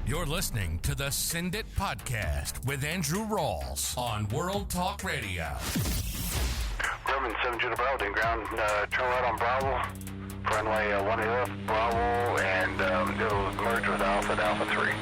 You're listening to the Send It Podcast with Andrew Rawls on World Talk Radio. Grumman 7 Judah Bravo, then ground, turn right on Bravo, runway 1 left, Bravo, and it'll merge with Alpha at Alpha 3.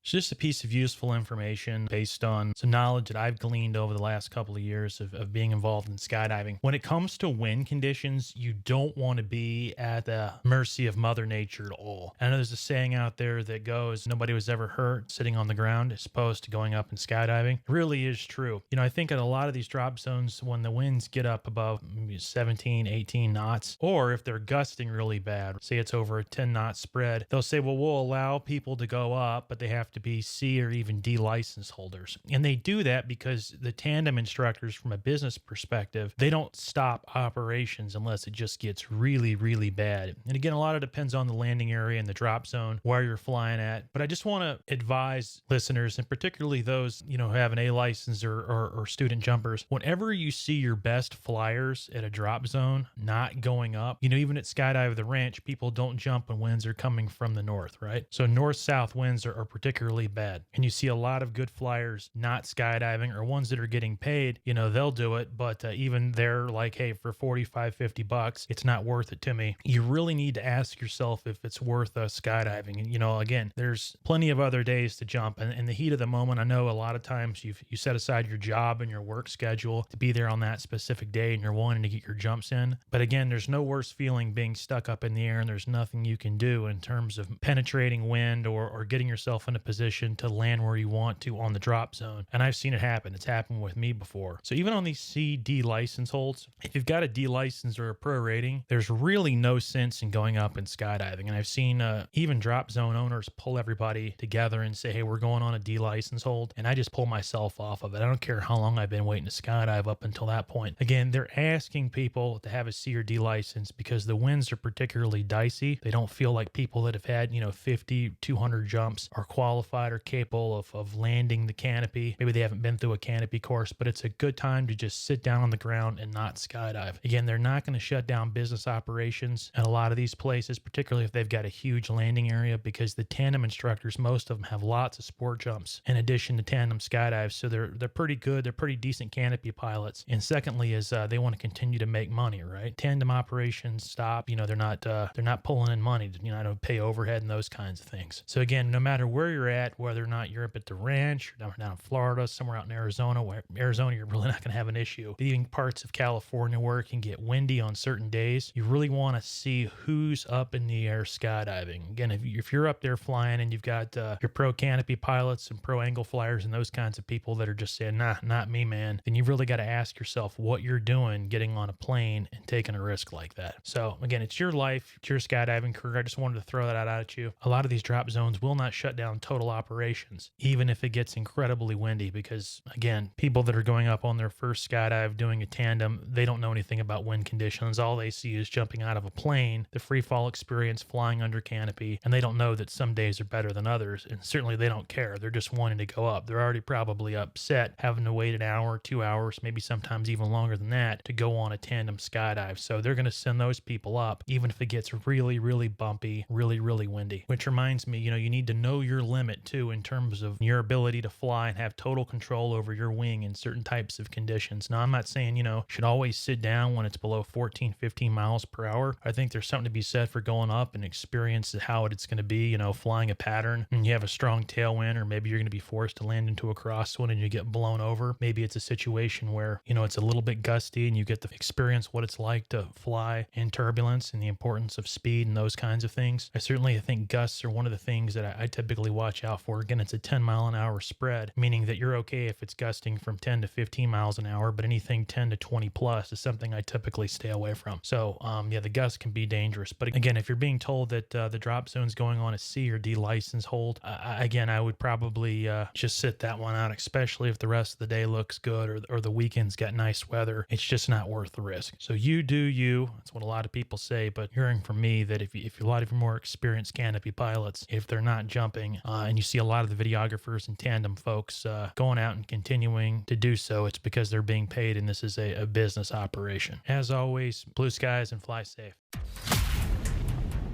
It's just a piece of useful information based on some knowledge that I've gleaned over the last couple of years of being involved in skydiving. When it comes to wind conditions, you don't want to be at the mercy of Mother Nature at all. I know there's a saying out there that goes, nobody was ever hurt sitting on the ground as opposed to going up and skydiving. It really is true. You know, I think at a lot of these drop zones, when the winds get up above 17, 18 knots, or if they're gusting really bad, say it's over a 10 knot spread, they'll say, well, we'll allow people to go up, but they have to be C or even D license holders. And they do that because the tandem instructors, from a business perspective, they don't stop operations unless it just gets really, really bad. And again, a lot of it depends on the landing area and the drop zone, where you're flying at. But I just want to advise listeners, and particularly those, who have an A license or student jumpers, whenever you see your best flyers at a drop zone not going up, even at Skydive the Ranch, people don't jump when winds are coming from the north, right? So north-south winds are particularly bad. And you see a lot of good flyers not skydiving, or ones that are getting paid, they'll do it, but even they're like, hey, for 45, 50 bucks, it's not worth it to me. You really need to ask yourself if it's worth skydiving. And, again, there's plenty of other days to jump. And in the heat of the moment, I know a lot of times you set aside your job and your work schedule to be there on that specific day, and you're wanting to get your jumps in. But again, there's no worse feeling being stuck up in the air, and there's nothing you can do in terms of penetrating wind or getting yourself in a position to land where you want to on the drop zone. And I've seen it happen. It's happened with me before. So even on these C/D license holds, if you've got a D license or a pro rating, there's really no sense in going up and skydiving. And I've seen even drop zone owners pull everybody together and say, hey, we're going on a D license hold. And I just pull myself off of it. I don't care how long I've been waiting to skydive up until that point. Again, they're asking people to have a C or D license because the winds are particularly dicey. They don't feel like people that have had, 50, 200 jumps are qualified or capable of landing the canopy. Maybe they haven't been through a canopy course, but it's a good time to just sit down on the ground and not skydive. Again, they're not going to shut down business operations at a lot of these places, particularly if they've got a huge landing area, because the tandem instructors, most of them have lots of sport jumps in addition to tandem skydives. So they're pretty good. They're pretty decent canopy pilots. And secondly is they want to continue to make money, right? Tandem operations stop. They're not pulling in money to pay overhead and those kinds of things. So again, no matter where you're at, whether or not you're up at the ranch, or down in Florida, somewhere out in Arizona, where Arizona you're really not going to have an issue. But even parts of California where it can get windy on certain days, you really want to see who's up in the air skydiving. Again, if you're up there flying and you've got your pro canopy pilots and pro angle flyers and those kinds of people that are just saying, nah, not me, man, then you've really got to ask yourself what you're doing getting on a plane and taking a risk like that. So again, it's your life, it's your skydiving career. I just wanted to throw that out at you. A lot of these drop zones will not shut down total operations, even if it gets incredibly windy, because again, people that are going up on their first skydive doing a tandem, they don't know anything about wind conditions. All they see is jumping out of a plane, the free fall experience, flying under canopy, and they don't know that some days are better than others. And certainly they don't care. They're just wanting to go up. They're already probably upset having to wait an hour, 2 hours, maybe sometimes even longer than that to go on a tandem skydive. So they're going to send those people up, even if it gets really, really bumpy, really, really windy. Which reminds me, you need to know your limit too, in terms of your ability to fly and have total control over your wing in certain types of conditions. Now, I'm not saying, should always sit down when it's below 14, 15 miles per hour. I think there's something to be said for going up and experience how it's going to be, flying a pattern and you have a strong tailwind, or maybe you're going to be forced to land into a crosswind and you get blown over. Maybe it's a situation where, it's a little bit gusty and you get to experience what it's like to fly in turbulence and the importance of speed and those kinds of things. I think gusts are one of the things that I typically watch out for. Again, it's a 10 mile an hour spread, meaning that you're okay if it's gusting from 10 to 15 miles an hour, but anything 10 to 20 plus is something I typically stay away from. So, the gusts can be dangerous. But again, if you're being told that the drop zone's going on a C or D license hold, I would probably just sit that one out, especially if the rest of the day looks good or the weekend's got nice weather. It's just not worth the risk. So you do you. That's what a lot of people say, but hearing from me that if a lot of your more experienced canopy pilots, if they're not jumping, and you see a lot of the videographers and tandem folks going out and continuing to do so, it's because they're being paid, and this is a business operation. As always, blue skies and fly safe.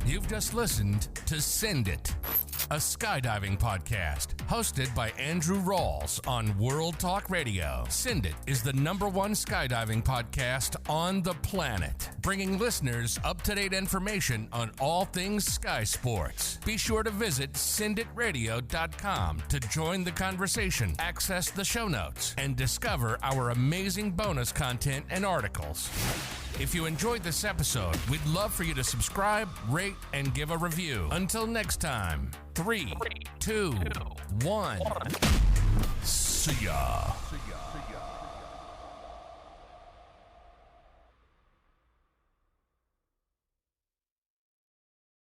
You've just listened to Send It, a skydiving podcast hosted by Andrew Rawls on World Talk Radio. Send It is the #1 skydiving podcast on the planet, bringing listeners up-to-date information on all things sky sports. Be sure to visit senditradio.com to join the conversation, access the show notes, and discover our amazing bonus content and articles. If you enjoyed this episode, we'd love for you to subscribe, rate, and give a review. Until next time, 3, 2, 1. See ya.